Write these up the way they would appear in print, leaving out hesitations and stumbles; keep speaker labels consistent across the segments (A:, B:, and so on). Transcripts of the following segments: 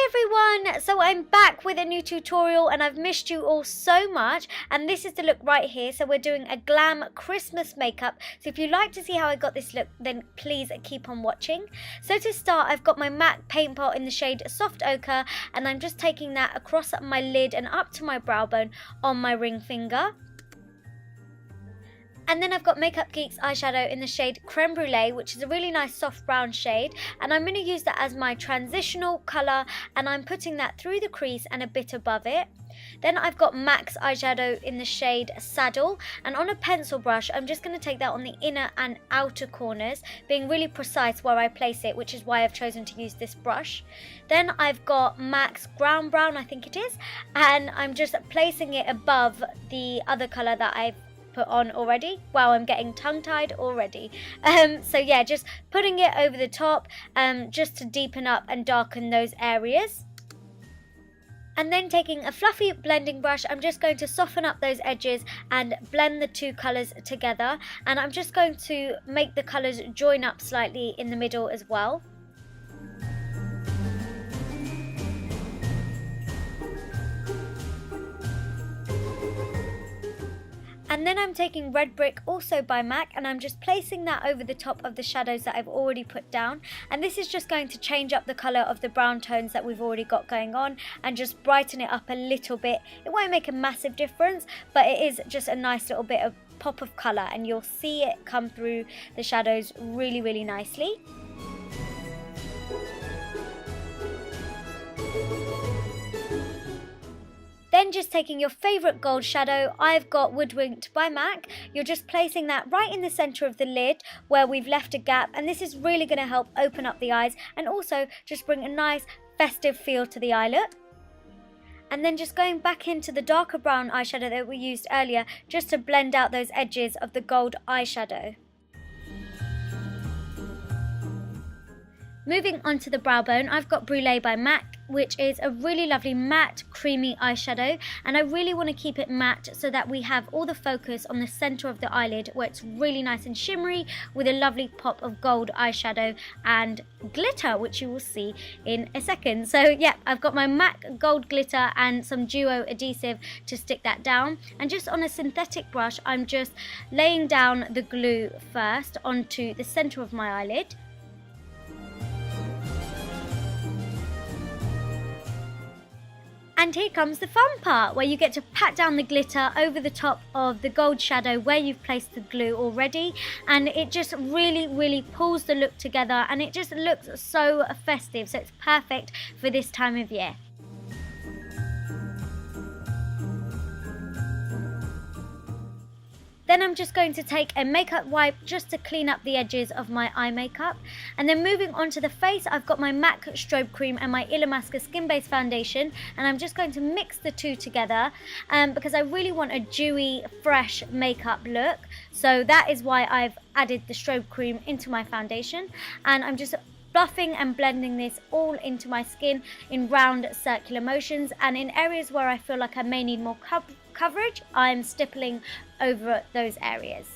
A: everyone, so I'm back with a new tutorial and I've missed you all so much, and this is the look right here. So we're doing a glam Christmas makeup. So if you'd like to see how I got this look, then please keep on watching. So to start, I've got my MAC paint pot in the shade Soft Ochre, and I'm just taking that across my lid and up to my brow bone on my ring finger. And then I've got Makeup Geek's eyeshadow in the shade Creme Brulee, which is a really nice soft brown shade. And I'm going to use that as my transitional colour, and I'm putting that through the crease and a bit above it. Then I've got MAC's eyeshadow in the shade Saddle, and on a pencil brush I'm just going to take that on the inner and outer corners, being really precise where I place it, which is why I've chosen to use this brush. Then I've got MAC's Ground Brown, I think it is, and I'm just placing it above the other colour that I've put on already. Wow, I'm getting tongue-tied already. So yeah, just putting it over the top just to deepen up and darken those areas. And then taking a fluffy blending brush, I'm just going to soften up those edges and blend the two colours together. And I'm just going to make the colours join up slightly in the middle as well. And then I'm taking Red Brick, also by MAC, and I'm just placing that over the top of the shadows that I've already put down. And this is just going to change up the colour of the brown tones that we've already got going on and just brighten it up a little bit. It won't make a massive difference, but it is just a nice little bit of pop of colour, and you'll see it come through the shadows really, really nicely. Then just taking your favourite gold shadow, I've got Woodwinked by MAC. You're just placing that right in the centre of the lid where we've left a gap, and this is really going to help open up the eyes and also just bring a nice festive feel to the eye look. And then just going back into the darker brown eyeshadow that we used earlier just to blend out those edges of the gold eyeshadow. Moving on to the brow bone, I've got Brulee by MAC, which is a really lovely matte, creamy eyeshadow, and I really want to keep it matte so that we have all the focus on the centre of the eyelid where it's really nice and shimmery with a lovely pop of gold eyeshadow and glitter, which you will see in a second. So yeah, I've got my MAC gold glitter and some duo adhesive to stick that down, and just on a synthetic brush I'm just laying down the glue first onto the centre of my eyelid. And here comes the fun part, where you get to pat down the glitter over the top of the gold shadow where you've placed the glue already, and it just really, really pulls the look together, and it just looks so festive, so it's perfect for this time of year. Then I'm just going to take a makeup wipe just to clean up the edges of my eye makeup. And then moving on to the face, I've got my MAC Strobe Cream and my Illamasqua Skin Based Foundation. And I'm just going to mix the two together because I really want a dewy, fresh makeup look. So that is why I've added the Strobe Cream into my foundation. And I'm just buffing and blending this all into my skin in round circular motions, and in areas where I feel like I may need more coverage, I'm stippling over those areas.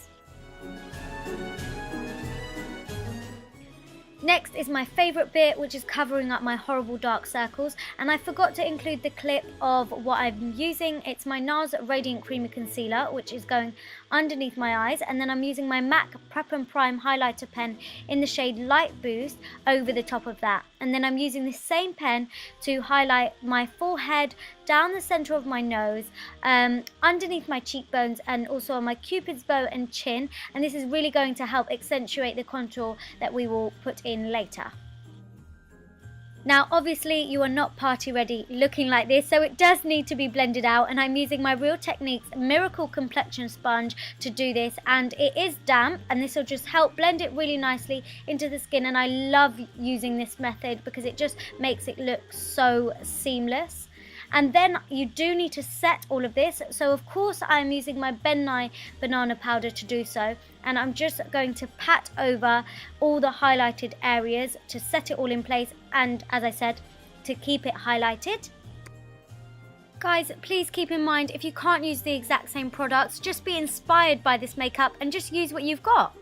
A: Next is my favourite bit, which is covering up my horrible dark circles, and I forgot to include the clip of what I'm using. It's my NARS Radiant Creamy Concealer, which is going underneath my eyes, and then I'm using my MAC Prep and Prime highlighter pen in the shade Light Boost over the top of that. And then I'm using the same pen to highlight my forehead, down the centre of my nose, underneath my cheekbones, and also on my cupid's bow and chin, and this is really going to help accentuate the contour that we will put in later. Now obviously you are not party ready looking like this, so it does need to be blended out, and I'm using my Real Techniques Miracle Complexion Sponge to do this, and it is damp, and this will just help blend it really nicely into the skin, and I love using this method because it just makes it look so seamless. And then you do need to set all of this, so of course I'm using my Ben Nye banana powder to do so, and I'm just going to pat over all the highlighted areas to set it all in place, and as I said, to keep it highlighted. Guys, please keep in mind, if you can't use the exact same products, just be inspired by this makeup and just use what you've got.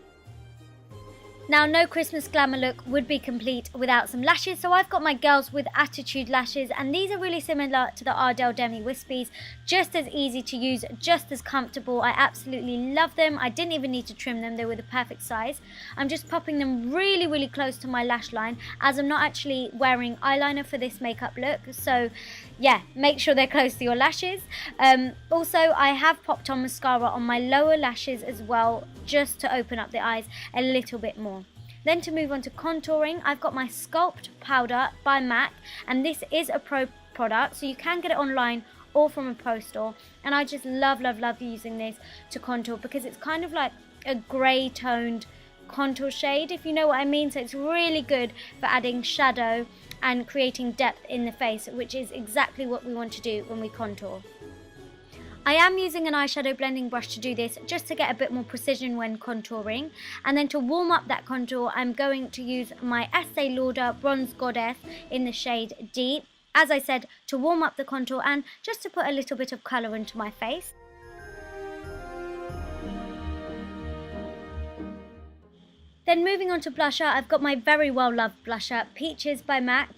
A: Now, no Christmas glamour look would be complete without some lashes, so I've got my Girls with Attitude lashes, and these are really similar to the Ardell Demi Wispies, just as easy to use, just as comfortable. I absolutely love them. I didn't even need to trim them, they were the perfect size. I'm just popping them really, really close to my lash line, as I'm not actually wearing eyeliner for this makeup look, so yeah, make sure they're close to your lashes. Also, I have popped on mascara on my lower lashes as well, just to open up the eyes a little bit more. Then to move on to contouring, I've got my Sculpt powder by MAC, and this is a pro product, so you can get it online or from a pro store, and I just love using this to contour because it's kind of like a grey toned contour shade, if you know what I mean. So it's really good for adding shadow and creating depth in the face, which is exactly what we want to do when we contour. I am using an eyeshadow blending brush to do this, just to get a bit more precision when contouring. And then to warm up that contour, I'm going to use my Estee Lauder Bronze Goddess in the shade Deep. As I said, to warm up the contour and just to put a little bit of colour into my face. Then moving on to blusher, I've got my very well loved blusher, Peaches by MAC.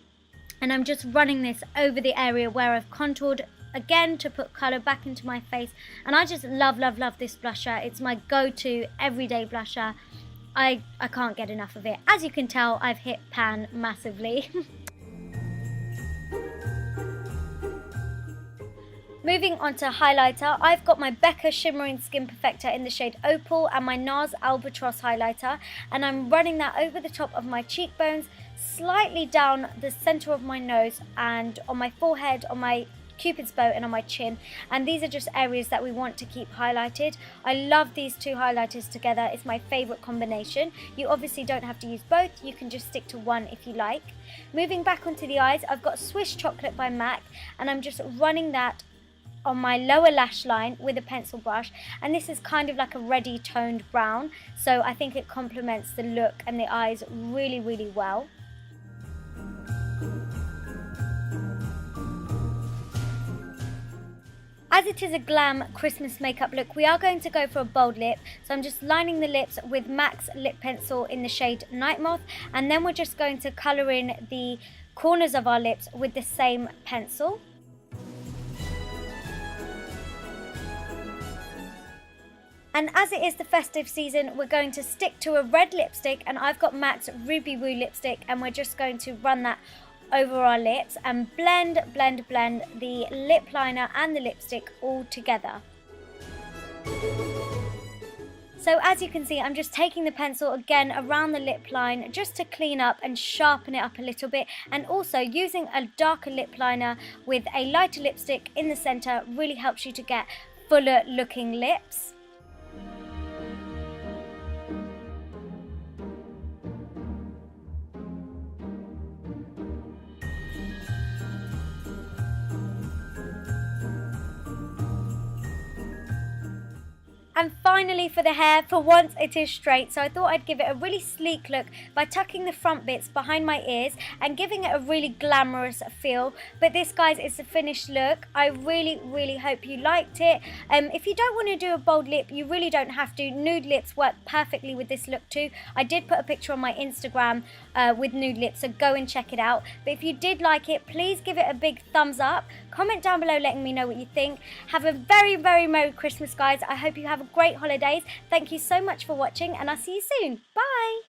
A: And I'm just running this over the area where I've contoured, again to put colour back into my face. And I just love this blusher. It's my go-to everyday blusher. I can't get enough of it. As you can tell, I've hit pan massively. Moving on to highlighter, I've got my Becca Shimmering Skin Perfector in the shade Opal and my NARS Albatross highlighter, and I'm running that over the top of my cheekbones, slightly down the centre of my nose and on my forehead, on my Cupid's bow and on my chin, and these are just areas that we want to keep highlighted. I love these two highlighters together, it's my favourite combination. You obviously don't have to use both, you can just stick to one if you like. Moving back onto the eyes, I've got Swiss Chocolate by MAC, and I'm just running that on my lower lash line with a pencil brush, and this is kind of like a reddy toned brown, so I think it complements the look and the eyes really well. As it is a glam Christmas makeup look, we are going to go for a bold lip, so I'm just lining the lips with MAC's lip pencil in the shade Night Moth, and then we're just going to colour in the corners of our lips with the same pencil. And as it is the festive season, we're going to stick to a red lipstick, and I've got MAC's Ruby Woo lipstick, and we're just going to run that over our lips and blend the lip liner and the lipstick all together. So as you can see, I'm just taking the pencil again around the lip line just to clean up and sharpen it up a little bit, and also using a darker lip liner with a lighter lipstick in the centre really helps you to get fuller looking lips. And finally for the hair, for once it is straight, so I thought I'd give it a really sleek look by tucking the front bits behind my ears and giving it a really glamorous feel. But this, guys, is the finished look. I really hope you liked it. If you don't want to do a bold lip, you really don't have to. Nude lips work perfectly with this look too. I did put a picture on my Instagram with nude lips, so go and check it out. But if you did like it, please give it a big thumbs up. Comment down below letting me know what you think. Have a very Merry Christmas, guys. I hope you have great holidays. Thank you so much for watching, and I'll see you soon. Bye.